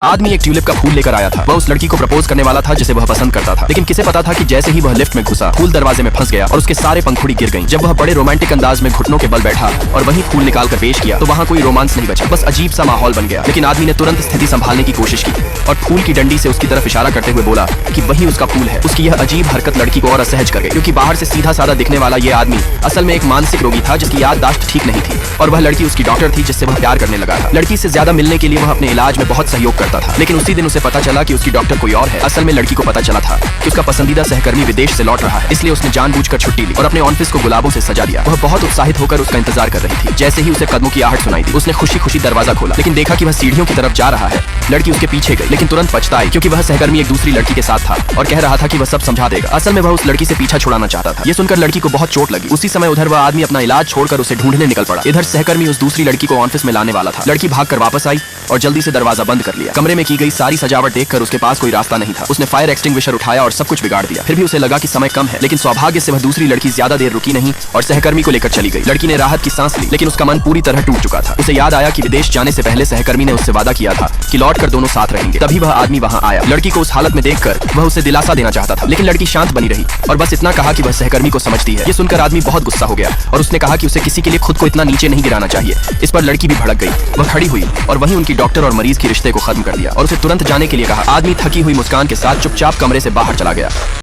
आदमी एक ट्यूलिप का फूल लेकर आया था। वह उस लड़की को प्रपोज करने वाला था जिसे वह पसंद करता था, लेकिन किसे पता था कि जैसे ही वह लिफ्ट में घुसा, फूल दरवाजे में फंस गया और उसके सारे पंखुड़ी गिर गईं। जब वह बड़े रोमांटिक अंदाज में घुटनों के बल बैठा और वही फूल निकाल कर पेश किया तो वहाँ कोई रोमांस नहीं बचा, बस अजीब सा माहौल बन गया। लेकिन आदमी ने तुरंत स्थिति संभालने की कोशिश की और फूल की डंडी से उसकी तरफ इशारा करते हुए बोला कि वही उसका फूल है। उसकी यह अजीब हरकत लड़की को और असहज कर गई, क्योंकि बाहर से सीधा साधा दिखने वाला यह आदमी असल में एक मानसिक रोगी था जिसकी याददाश्त ठीक नहीं थी, और वह लड़की उसकी डॉक्टर थी जिससे वह प्यार करने लगा था। लड़की से ज्यादा मिलने के लिए वह अपने इलाज में बहुत सहयोग करता था, लेकिन उसी दिन उसे पता चला कि उसकी डॉक्टर कोई और है। असल में लड़की को पता चला था कि उसका पसंदीदा सहकर्मी विदेश से लौट रहा है, इसलिए उसने जानबूझकर छुट्टी ली और अपने ऑफिस को गुलाबों से सजा दिया। वह बहुत उत्साहित होकर उसका इंतजार कर रही थी। जैसे ही उसे कदमों की आहट सुनाई दी, उसने खुशी खुशी दरवाजा खोला, लेकिन देखा कि वह सीढ़ियों की तरफ जा रहा है। लड़की उसके पीछे गई, लेकिन तुरंत पछताई, क्योंकि वह सहकर्मी एक दूसरी लड़की के साथ था और कह रहा था कि वह सब समझा देगा। असल में वह उस लड़की से पीछा छुड़ाना चाहता था। ये सुनकर लड़की को बहुत चोट लगी। उसी समय उधर वह आदमी अपना इलाज छोड़कर उसे ढूंढने निकल पड़ा। इधर सहकर्मी उस दूसरी लड़की को ऑफिस में लाने वाला था। लड़की भागकर वापस आई और जल्दी से दरवाजा बंद कर लिया। कमरे में की गई सारी सजावट देखकर उसके पास कोई रास्ता नहीं था। उसने फायर एक्सटिंग्विशर उठाया और सब कुछ बिगाड़ दिया। फिर भी उसे लगा कि समय कम है, लेकिन सौभाग्य से वह दूसरी लड़की ज्यादा देर रुकी नहीं और सहकर्मी को लेकर चली गई। लड़की ने राहत की सांस ली, लेकिन उसका मन पूरी तरह टूट चुका था। उसे याद आया कि विदेश जाने से पहले सहकर्मी ने उससे वादा किया था कि लौटकर दोनों साथ रहेंगे। तभी वह आदमी वहां आया। लड़की को उस हालत में देखकर वह उसे दिलासा देना चाहता था, लेकिन लड़की शांत बनी रही और बस इतना कहा कि वह सहकर्मी को समझती है। ये सुनकर आदमी बहुत गुस्सा हो गया और उसने कहा कि उसे किसी के लिए खुद को इतना नीचे नहीं गिराना चाहिए। इस पर लड़की भी भड़क गई। वह खड़ी हुई और वहीं उनकी डॉक्टर और मरीज के रिश्ते को खत्म कर दिया और उसे तुरंत जाने के लिए कहा। आदमी थकी हुई मुस्कान के साथ चुपचाप कमरे से बाहर चला गया।